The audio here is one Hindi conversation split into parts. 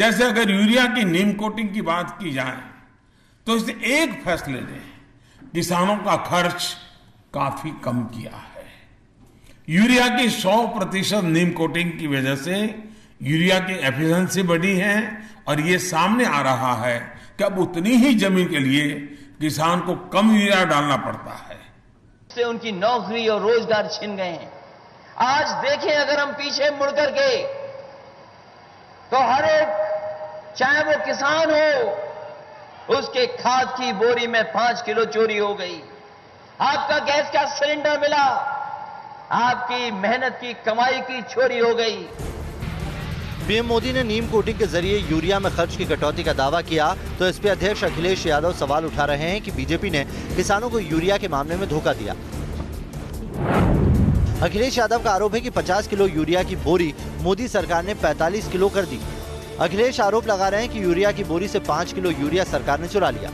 जैसे अगर यूरिया की नीम कोटिंग की बात की जाए तो इस एक फैसले ने किसानों का खर्च काफी कम किया है। यूरिया की 100% नीम कोटिंग की वजह से यूरिया की एफिशिएंसी बढ़ी है और ये सामने आ रहा है कि अब उतनी ही जमीन के लिए किसान को कम यूरिया डालना पड़ता है। इससे उनकी नौकरी और रोजगार छिन गए हैं। आज देखें, अगर हम पीछे मुड़ करके तो हर एक, चाहे वो किसान हो, उसके खाद की बोरी में 5 किलो चोरी हो गई। आपका गैस का सिलेंडर मिला, आपकी मेहनत की कमाई की चोरी हो गई। पीएम मोदी ने नीम कोटिंग के जरिए यूरिया में खर्च की कटौती का दावा किया तो एसपी अध्यक्ष अखिलेश यादव सवाल उठा रहे हैं कि बीजेपी ने किसानों को यूरिया के मामले में धोखा दिया। अखिलेश यादव का आरोप है कि 50 किलो यूरिया की बोरी मोदी सरकार ने 45 किलो कर दी। अखिलेश आरोप लगा रहे हैं कि यूरिया की बोरी से 5 किलो यूरिया सरकार ने चुरा लिया।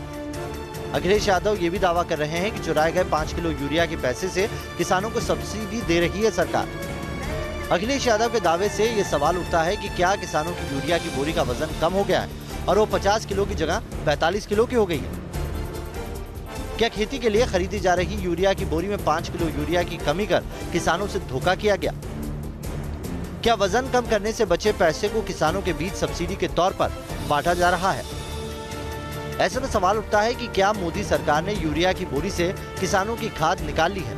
अखिलेश यादव ये भी दावा कर रहे हैं कि चुराए गए 5 किलो यूरिया के पैसे से किसानों को सब्सिडी दे रही है सरकार। अखिलेश यादव के दावे से ये सवाल उठता है कि क्या किसानों की यूरिया की बोरी का वजन कम हो गया है और वो 50 किलो की जगह 45 किलो की हो गई है? क्या खेती के लिए खरीदी जा रही यूरिया की बोरी में 5 किलो यूरिया की कमी कर किसानों से धोखा किया गया? क्या वजन कम करने से बचे पैसे को किसानों के बीच सब्सिडी के तौर पर बांटा जा रहा है? ऐसे में सवाल उठता है कि क्या मोदी सरकार ने यूरिया की बोरी से किसानों की खाद निकाल ली है?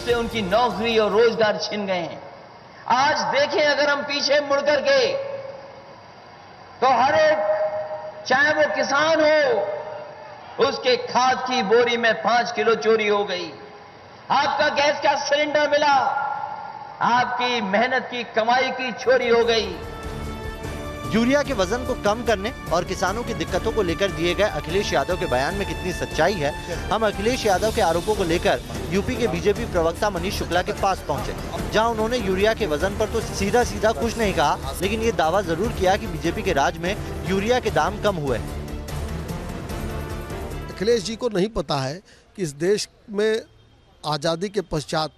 से उनकी नौकरी और रोजगार छिन गए हैं। आज देखें, अगर हम पीछे मुड़ करके तो हर एक, चाहे वो किसान हो, उसके खाद की बोरी में 5 किलो चोरी हो गई। आपका गैस का सिलेंडर मिला, आपकी मेहनत की कमाई की चोरी हो गई। यूरिया के वजन को कम करने और किसानों की दिक्कतों को लेकर दिए गए अखिलेश यादव के बयान में कितनी सच्चाई है, हम अखिलेश यादव के आरोपों को लेकर यूपी के बीजेपी प्रवक्ता मनीष शुक्ला के पास पहुंचे, जहां उन्होंने यूरिया के वजन पर तो सीधा सीधा कुछ नहीं कहा, लेकिन ये दावा जरूर किया कि बीजेपी के राज में यूरिया के दाम कम हुए। अखिलेश जी को नहीं पता है कि इस देश में आज़ादी के पश्चात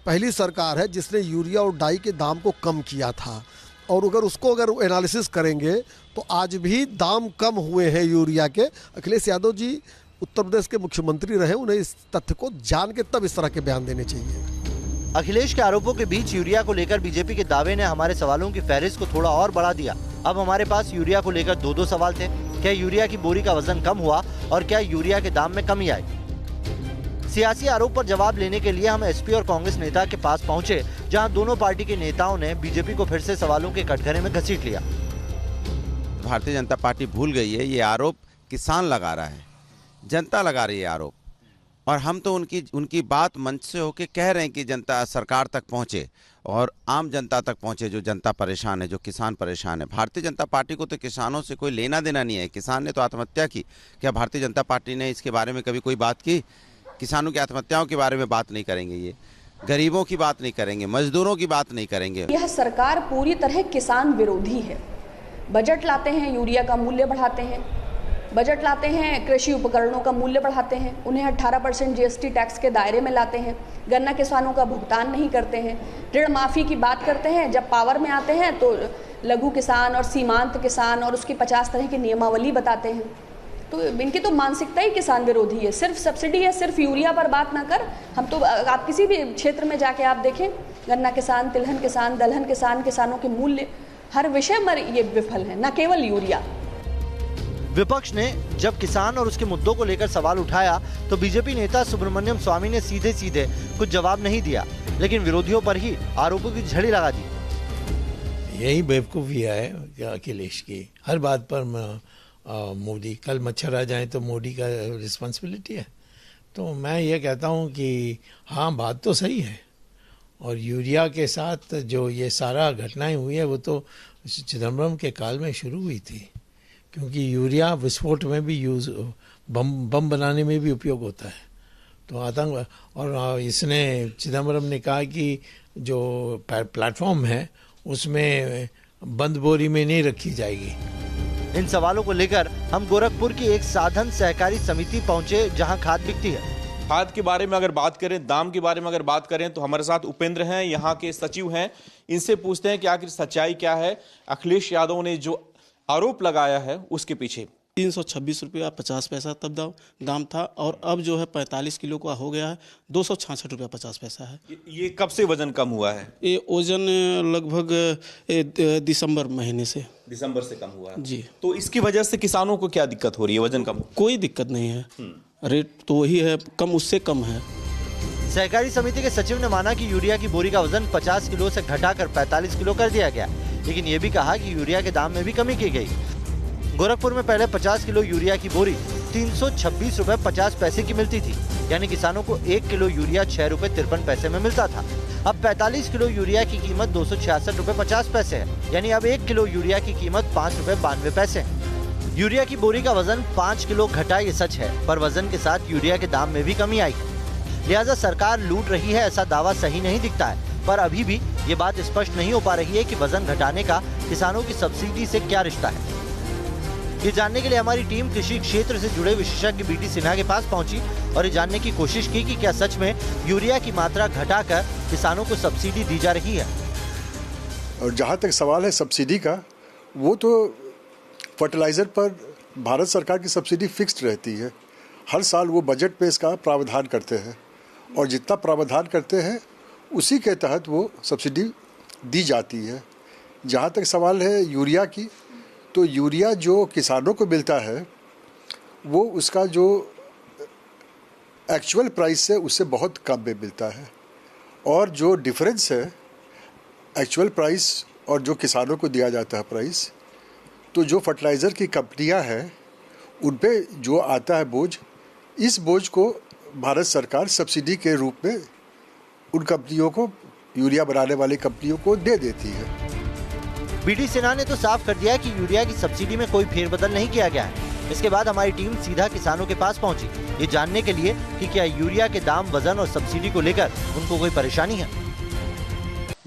पहली सरकार है जिसने यूरिया और डाई के दाम को कम किया था, और अगर एनालिसिस करेंगे तो आज भी दाम कम हुए हैं यूरिया के। अखिलेश यादव जी उत्तर प्रदेश के मुख्यमंत्री रहे, उन्हें इस तथ्य को जान के तब इस तरह के बयान देने चाहिए। अखिलेश के आरोपों के बीच यूरिया को लेकर बीजेपी के दावे ने हमारे सवालों की फहरिस्त को थोड़ा और बढ़ा दिया। अब हमारे पास यूरिया को लेकर दो सवाल थे। क्या यूरिया की बोरी का वजन कम हुआ और क्या यूरिया के दाम में कमी आई? सियासी आरोप पर जवाब लेने के लिए हम एसपी और कांग्रेस नेता के पास पहुंचे, जहां दोनों पार्टी के नेताओं ने बीजेपी को फिर से सवालों के कटघरे में घसीट लिया। भारतीय जनता पार्टी भूल गई है, ये आरोप किसान लगा रहा है, जनता लगा रही है आरोप, और हम तो उनकी बात मंच से होके कह रहे हैं कि जनता सरकार तक पहुंचे और आम जनता तक पहुंचे, जो जनता परेशान है, जो किसान परेशान है। भारतीय जनता पार्टी को तो किसानों से कोई लेना देना नहीं है। किसान ने तो आत्महत्या की, क्या भारतीय जनता पार्टी ने इसके बारे में कभी कोई बात की? किसानों की आत्महत्याओं के बारे में बात नहीं करेंगे, ये गरीबों की बात नहीं करेंगे, मजदूरों की बात नहीं करेंगे। यह सरकार पूरी तरह किसान विरोधी है। बजट लाते हैं, यूरिया का मूल्य बढ़ाते हैं, बजट लाते हैं, कृषि उपकरणों का मूल्य बढ़ाते हैं, उन्हें 18% जीएसटी टैक्स के दायरे में लाते हैं, गन्ना किसानों का भुगतान नहीं करते हैं, ऋण माफी की बात करते हैं। जब पावर में आते हैं तो लघु किसान और सीमांत किसान और उसकी 50 तरह की नियमावली बताते हैं। तो इनकी तो मानसिकता ही किसान विरोधी है। सिर्फ सब्सिडी है, सिर्फ यूरिया पर बात ना कर, हम तो आप किसी भी क्षेत्र में जाके आप देखें, गन्ना किसान, तिलहन किसान, दलहन किसान, किसानों के मूल्य, हर विषय में ये विफल है, न केवल यूरिया। विपक्ष ने जब किसान और उसके मुद्दों को लेकर सवाल उठाया तो बीजेपी नेता सुब्रमण्यम स्वामी ने सीधे सीधे कुछ जवाब नहीं दिया, लेकिन विरोधियों पर ही आरोपों की झड़ी लगा दी। यही बेवकूफ़ी है अखिलेश की, हर बात पर मोदी, कल मच्छर आ जाए तो मोदी का रिस्पॉन्सिबिलिटी है। तो मैं ये कहता हूँ कि हाँ, बात तो सही है, और यूरिया के साथ जो ये सारा घटनाएं हुई है वो तो चिदम्बरम के काल में शुरू हुई थी, क्योंकि यूरिया विस्फोट में भी यूज़, बम बनाने में भी उपयोग होता है। तो आतंक, और इसने, चिदम्बरम ने कहा कि जो प्लेटफॉर्म है उसमें बंद बोरी में नहीं रखी जाएगी। इन सवालों को लेकर हम गोरखपुर की एक साधन सहकारी समिति पहुंचे, जहां खाद बिकती है। खाद के बारे में अगर बात करें, दाम के बारे में अगर बात करें, तो हमारे साथ उपेंद्र हैं, यहाँ के सचिव हैं। इनसे पूछते हैं कि आखिर सच्चाई क्या है, अखिलेश यादव ने जो आरोप लगाया है उसके पीछे। 326 रुपया 50 पैसा तब दाम था, और अब जो है 45 किलो का हो गया है 266 रुपया 50 पैसा है। ये कब से वजन कम हुआ है? ये वजन लगभग दिसंबर महीने से। दिसंबर से कम हुआ है जी। तो इसकी वजह से किसानों को क्या दिक्कत हो रही है? वजन कम? कोई दिक्कत नहीं है, रेट तो वही है, कम उससे कम है। सहकारी समिति के सचिव ने माना कि यूरिया की बोरी का वजन 50 किलो से घटाकर 45 किलो कर दिया गया, लेकिन ये भी कहा कि यूरिया के दाम में भी कमी की गई। गोरखपुर में पहले 50 किलो यूरिया की बोरी 326 रुपए 50 पैसे की मिलती थी, यानी किसानों को 1 किलो यूरिया 6 रुपए 53 पैसे में मिलता था। अब 45 किलो यूरिया की कीमत 266 रुपए 50 पैसे है, यानी अब 1 किलो यूरिया की कीमत 5 रुपए 92 पैसे है। यूरिया की बोरी का वजन 5 किलो घटा, ये सच है, पर वजन के साथ यूरिया के दाम में भी कमी आई है। लिहाजा सरकार लूट रही है ऐसा दावा सही नहीं दिखता है, पर अभी भी ये बात स्पष्ट नहीं हो पा रही है कि वजन घटाने का किसानों की सब्सिडी से क्या रिश्ता है। ये जानने के लिए हमारी टीम कृषि क्षेत्र से जुड़े विशेषज्ञ बीडी सिन्हा के पास पहुंची और ये जानने की कोशिश की कि क्या सच में यूरिया की मात्रा घटाकर किसानों को सब्सिडी दी जा रही है। और जहाँ तक सवाल है सब्सिडी का, वो तो फर्टिलाइजर पर भारत सरकार की सब्सिडी फिक्स्ड रहती है। हर साल वो बजट पे इसका प्रावधान करते हैं, और जितना प्रावधान करते हैं उसी के तहत वो सब्सिडी दी जाती है। जहाँ तक सवाल है यूरिया की, तो यूरिया जो किसानों को मिलता है वो उसका जो एक्चुअल प्राइस है उससे बहुत कम में मिलता है, और जो डिफरेंस है एक्चुअल प्राइस और जो किसानों को दिया जाता है प्राइस, तो जो फर्टिलाइज़र की कंपनियां हैं उन पे जो आता है बोझ, इस बोझ को भारत सरकार सब्सिडी के रूप में उन कंपनियों को, यूरिया बनाने वाली कंपनियों को दे देती है। बीडी सिन्हा ने तो साफ कर दिया कि यूरिया की सब्सिडी में कोई फेरबदल नहीं किया गया है। इसके बाद हमारी टीम सीधा किसानों के पास पहुंची, ये जानने के लिए कि क्या यूरिया के दाम, वजन और सब्सिडी को लेकर उनको कोई परेशानी है।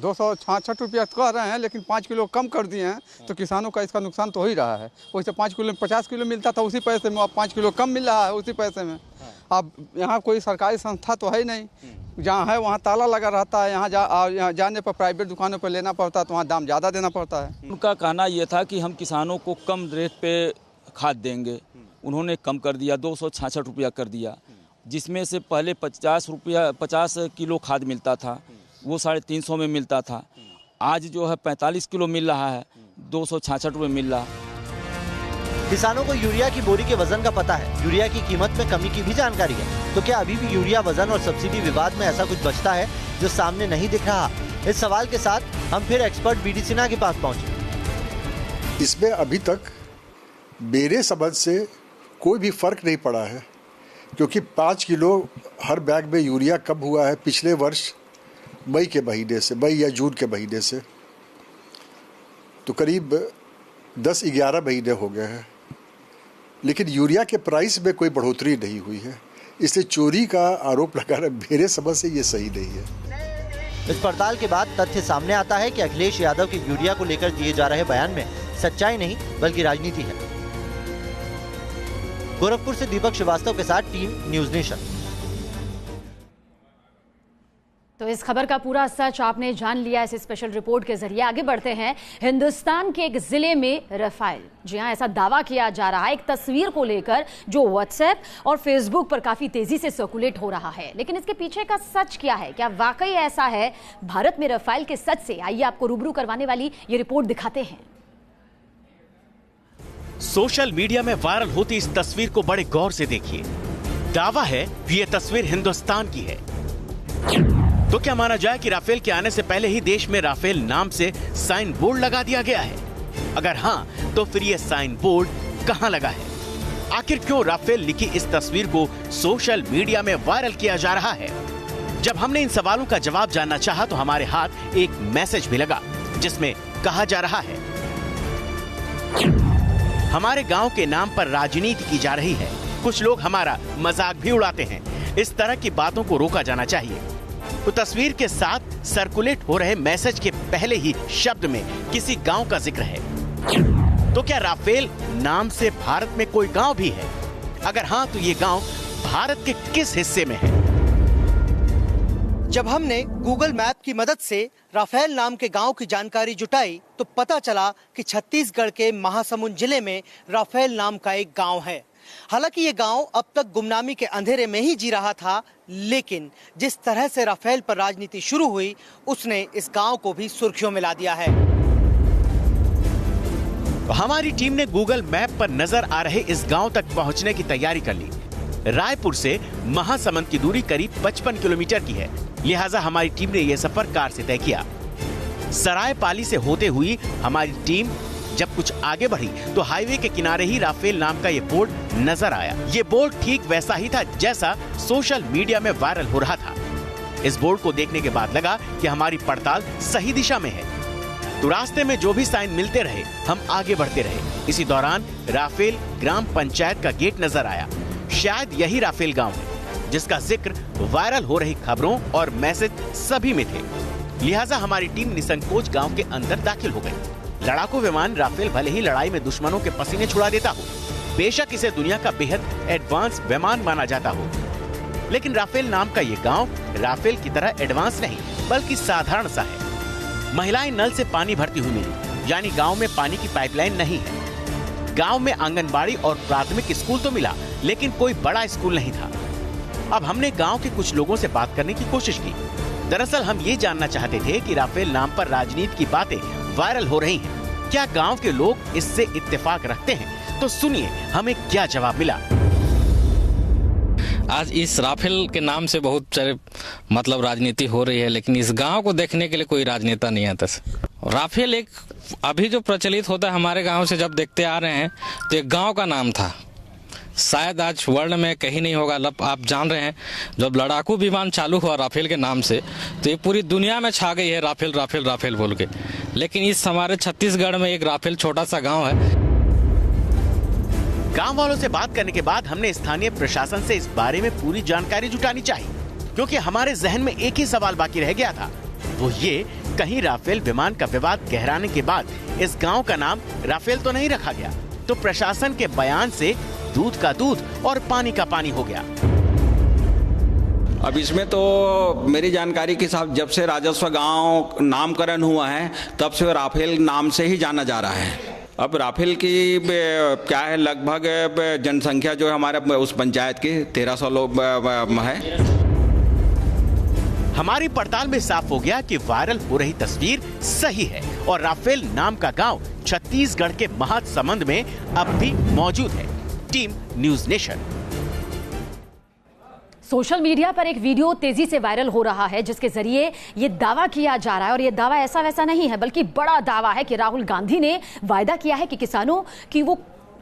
266 रुपया कह रहे हैं, लेकिन 5 किलो कम कर दिए हैं, तो किसानों का इसका नुकसान तो हो ही रहा है। वैसे 5 किलो में 50 किलो मिलता था उसी पैसे में, अब 5 किलो कम मिल रहा है उसी पैसे में। अब यहाँ कोई सरकारी संस्था तो है नहीं, जहाँ है वहाँ ताला लगा रहता है, यहाँ जाने पर प्राइवेट दुकानों पर लेना पड़ता है, तो वहाँ दाम ज़्यादा देना पड़ता है। उनका कहना ये था कि हम किसानों को कम रेट पे खाद देंगे, उन्होंने कम कर दिया, 266 रुपया कर दिया, जिसमें से पहले 50 किलो खाद मिलता था, वो 350 में मिलता था। आज जो है 45 किलो मिल रहा है, 266 रुपये मिल रहा है। किसानों को यूरिया की बोरी के वजन का पता है, यूरिया की कीमत में कमी की भी जानकारी है, तो क्या अभी भी यूरिया वजन और सब्सिडी विवाद में ऐसा कुछ बचता है जो सामने नहीं दिख रहा? इस सवाल के साथ हम फिर एक्सपर्ट बीडी सिन्हा के पास पहुंचे। इसमें अभी तक मेरे समझ से कोई भी फर्क नहीं पड़ा है, क्योंकि 5 किलो हर बैग में यूरिया कम हुआ है पिछले वर्ष मई के महीने से, मई या जून के महीने से, तो करीब 10-11 महीने हो गए हैं, लेकिन यूरिया के प्राइस में कोई बढ़ोतरी नहीं हुई है। इसलिए चोरी का आरोप लगाना मेरे समझ से ये सही नहीं है। इस पड़ताल के बाद तथ्य सामने आता है कि अखिलेश यादव के यूरिया को लेकर दिए जा रहे बयान में सच्चाई नहीं बल्कि राजनीति है। गोरखपुर से दीपक श्रीवास्तव के साथ टीम न्यूज नेशन। तो इस खबर का पूरा सच आपने जान लिया इस स्पेशल रिपोर्ट के जरिए। आगे बढ़ते हैं। हिंदुस्तान के एक जिले में रफाल, जी हां, ऐसा दावा किया जा रहा है एक तस्वीर को लेकर जो व्हाट्सएप और फेसबुक पर काफी तेजी से सर्कुलेट हो रहा है, लेकिन इसके पीछे का सच क्या है? क्या वाकई ऐसा है? भारत में रफाल के सच से आइए आपको रूबरू करवाने वाली ये रिपोर्ट दिखाते हैं। सोशल मीडिया में वायरल होती इस तस्वीर को बड़े गौर से देखिए। दावा है कि ये तस्वीर हिंदुस्तान की है। तो क्या माना जाए कि राफेल के आने से पहले ही देश में राफेल नाम से साइन बोर्ड लगा दिया गया है? अगर हाँ, तो फिर ये साइन बोर्ड कहां लगा है? आखिर क्यों राफेल लिखी इस तस्वीर को सोशल मीडिया में वायरल किया जा रहा है? जब हमने इन सवालों का जवाब जानना चाहा तो हमारे हाथ एक मैसेज भी लगा जिसमें कहा जा रहा है, हमारे गांव के नाम पर राजनीति की जा रही है, कुछ लोग हमारा मजाक भी उड़ाते हैं, इस तरह की बातों को रोका जाना चाहिए। तो तस्वीर के साथ सर्कुलेट हो रहे मैसेज के पहले ही शब्द में किसी गांव का जिक्र है। तो क्या राफेल नाम से भारत में कोई गांव भी है? अगर हाँ, तो ये गांव भारत के किस हिस्से में है। जब हमने गूगल मैप की मदद से राफेल नाम के गांव की जानकारी जुटाई तो पता चला कि छत्तीसगढ़ के महासमुंद जिले में राफेल नाम का एक गांव है। हालांकि ये गांव अब तक गुमनामी के अंधेरे में ही जी रहा था, लेकिन जिस तरह से राफेल पर राजनीति शुरू हुई उसने इस गांव को भी सुर्खियों में ला दिया है। हमारी टीम ने गूगल मैप पर नजर आ रहे इस गांव तक पहुंचने की तैयारी कर ली। रायपुर से महासमुंद की दूरी करीब 55 किलोमीटर की है, लिहाजा हमारी टीम ने यह सफर कार से तय किया। सरायपाली से होते हुई हमारी टीम जब कुछ आगे बढ़ी तो हाईवे के किनारे ही राफेल नाम का ये बोर्ड नजर आया। ये बोर्ड ठीक वैसा ही था जैसा सोशल मीडिया में वायरल हो रहा था। इस बोर्ड को देखने के बाद लगा कि हमारी पड़ताल सही दिशा में है, तो रास्ते में जो भी साइन मिलते रहे हम आगे बढ़ते रहे। इसी दौरान राफेल ग्राम पंचायत का गेट नजर आया। शायद यही राफेल गांव है जिसका जिक्र वायरल हो रही खबरों और मैसेज सभी में थे। लिहाजा हमारी टीम निसंकोच गांव के अंदर दाखिल हो गई। लड़ाकू विमान राफेल भले ही लड़ाई में दुश्मनों के पसीने छुड़ा देता हो, बेशक इसे दुनिया का बेहद एडवांस विमान माना जाता हो, लेकिन राफेल नाम का ये गांव राफेल की तरह एडवांस नहीं बल्कि साधारण सा है। महिलाएं नल से पानी भरती हुई मिली, यानी गांव में पानी की पाइपलाइन नहीं है। गांव में आंगनबाड़ी और प्राथमिक स्कूल तो मिला, लेकिन कोई बड़ा स्कूल नहीं था। अब हमने गांव के कुछ लोगों से बात करने की कोशिश की। दरअसल हम ये जानना चाहते थे कि राफेल नाम पर राजनीति की बातें वायरल हो रही हैं, क्या गांव के लोग इससे इत्तेफाक रखते हैं? तो सुनिए हमें क्या जवाब मिला। आज इस राफेल के नाम से बहुत सारे मतलब राजनीति हो रही है, लेकिन इस गांव को देखने के लिए कोई राजनेता नहीं आता। राफेल एक अभी जो प्रचलित होता है हमारे गांव से जब देखते आ रहे हैं तो एक गांव का नाम था, शायद आज वर्ल्ड में कहीं नहीं होगा। आप जान रहे हैं जब लड़ाकू विमान चालू हुआ राफेल के नाम से तो ये पूरी दुनिया में छा गई है राफेल राफेल राफेल बोल के, लेकिन इस हमारे छत्तीसगढ़ में एक राफेल छोटा सा गांव है। गांव वालों से बात करने के बाद हमने स्थानीय प्रशासन से इस बारे में पूरी जानकारी जुटानी चाहिए, क्योंकि हमारे जहन में एक ही सवाल बाकी रह गया था, वो ये कहीं राफेल विमान का विवाद गहराने के बाद इस गांव का नाम राफेल तो नहीं रखा गया, तो प्रशासन के बयान से दूध का दूध और पानी का पानी हो गया। अब इसमें तो मेरी जानकारी के हिसाब जब से राजस्व गांव नामकरण हुआ है तब से राफेल नाम से ही जाना जा रहा है। अब राफेल की क्या है, लगभग जनसंख्या जो है हमारे उस पंचायत की 1300 लोग है। हमारी पड़ताल में साफ हो गया कि वायरल हो रही तस्वीर सही है और राफेल नाम का गांव छत्तीसगढ़ के महासमुंद में अब भी मौजूद है। Team news nation. Social media पर एक वीडियो तेजी से वायरल हो रहा है जिसके जरिए ये दावा किया जा रहा है, और ये दावा ऐसा वैसा नहीं है बल्कि बड़ा दावा है कि राहुल गांधी ने वायदा किया है कि किसानों की वो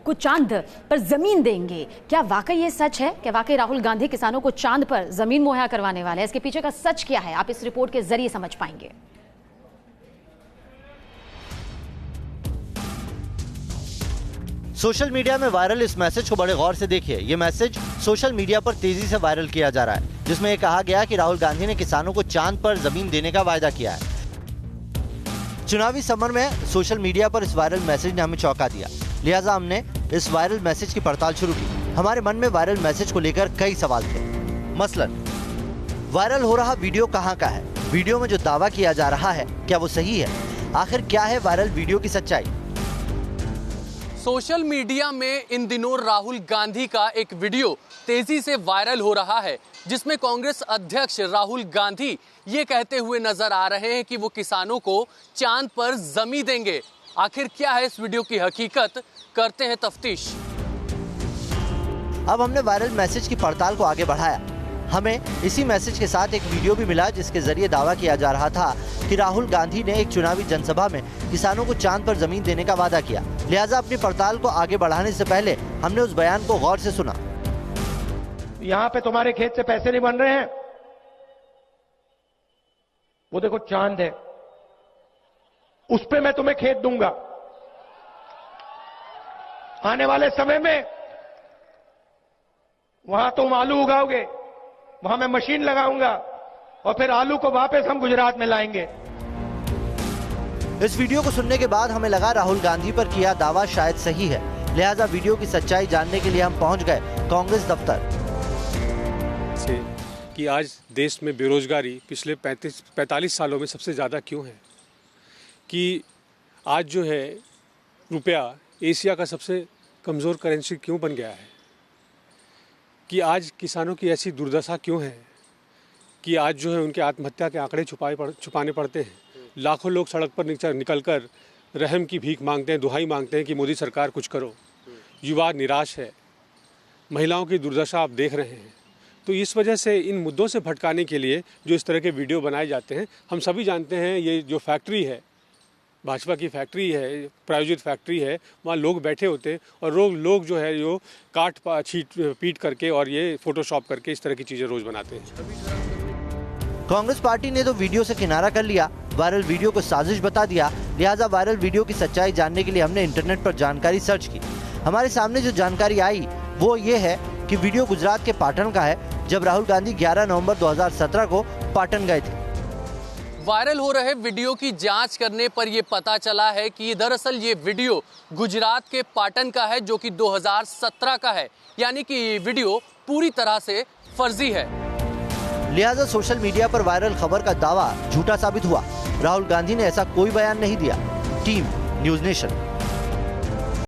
कुछ चांद पर जमीन देंगे। क्या वाकई ये सच है? क्या वाकई राहुल गांधी किसानों को चांद पर जमीन मुहैया करवाने वाले हैं? इसके पीछे का सच क्या है, आप इस रिपोर्ट के जरिए समझ पाएंगे। सोशल मीडिया में वायरल इस मैसेज को बड़े गौर से देखिए। ये मैसेज सोशल मीडिया पर तेजी से वायरल किया जा रहा है, जिसमें यह कहा गया कि राहुल गांधी ने किसानों को चांद पर जमीन देने का वायदा किया है। चुनावी समर में सोशल मीडिया पर इस वायरल मैसेज ने हमें चौंका दिया, लिहाजा हमने इस वायरल मैसेज की पड़ताल शुरू की। हमारे मन में वायरल मैसेज को लेकर कई सवाल थे। मसलन, वायरल हो रहा वीडियो कहाँ का है? वीडियो में जो दावा किया जा रहा है क्या वो सही है? आखिर क्या है वायरल वीडियो की सच्चाई? सोशल मीडिया में इन दिनों राहुल गांधी का एक वीडियो तेजी से वायरल हो रहा है, जिसमें कांग्रेस अध्यक्ष राहुल गांधी ये कहते हुए नजर आ रहे हैं कि वो किसानों को चांद पर जमीन देंगे। आखिर क्या है इस वीडियो की हकीकत, करते हैं तफ्तीश। अब हमने वायरल मैसेज की पड़ताल को आगे बढ़ाया। हमें इसी मैसेज के साथ एक वीडियो भी मिला जिसके जरिए दावा किया जा रहा था कि राहुल गांधी ने एक चुनावी जनसभा में किसानों को चांद पर जमीन देने का वादा किया। लिहाजा अपनी पड़ताल को आगे बढ़ाने से पहले हमने उस बयान को गौर से सुना। यहाँ पे तुम्हारे खेत से पैसे नहीं बन रहे हैं, वो देखो चांद है, उस पे मैं तुम्हें खेत दूंगा। आने वाले समय में वहां तुम आलू उगाओगे, वहां मैं मशीन लगाऊंगा और फिर आलू को वापस हम गुजरात में लाएंगे। इस वीडियो को सुनने के बाद हमें लगा राहुल गांधी पर किया दावा शायद सही है। लिहाजा वीडियो की सच्चाई जानने के लिए हम पहुंच गए कांग्रेस दफ्तर। कि आज देश में बेरोजगारी पिछले 45 सालों में सबसे ज़्यादा क्यों है, कि आज जो है रुपया एशिया का सबसे कमज़ोर करेंसी क्यों बन गया है, कि आज किसानों की ऐसी दुर्दशा क्यों है कि आज जो है उनके आत्महत्या के आंकड़े छुपाने पड़ते हैं। लाखों लोग सड़क पर निकलकर रहम की भीख मांगते हैं, दुहाई मांगते हैं कि मोदी सरकार कुछ करो। युवा निराश है, महिलाओं की दुर्दशा आप देख रहे हैं। तो इस वजह से इन मुद्दों से भटकाने के लिए जो इस तरह के वीडियो बनाए जाते हैं, हम सभी जानते हैं ये जो फैक्ट्री है, भाजपा की फैक्ट्री है, प्रायोजित फैक्ट्री है, वहाँ लोग बैठे होते हैं और लोग जो है जो काट पीट करके और ये फोटोशॉप करके इस तरह की चीज़ें रोज़ बनाते हैं। कांग्रेस पार्टी ने तो वीडियो से किनारा कर लिया, वायरल वीडियो को साजिश बता दिया। लिहाजा वायरल वीडियो की सच्चाई जानने के लिए हमने इंटरनेट पर जानकारी सर्च की। हमारे सामने जो जानकारी आई वो ये है कि वीडियो गुजरात के पाटन का है, जब राहुल गांधी 11 नवंबर 2017 को पाटन गए थे। वायरल हो रहे वीडियो की जांच करने पर यह पता चला है कि दरअसल ये वीडियो गुजरात के पाटन का है, जो कि 2017 का है, यानी कि ये वीडियो पूरी तरह से फर्जी है। लिहाजा सोशल मीडिया पर वायरल खबर का दावा झूठा साबित हुआ। राहुल गांधी ने ऐसा कोई बयान नहीं दिया। Team news nation.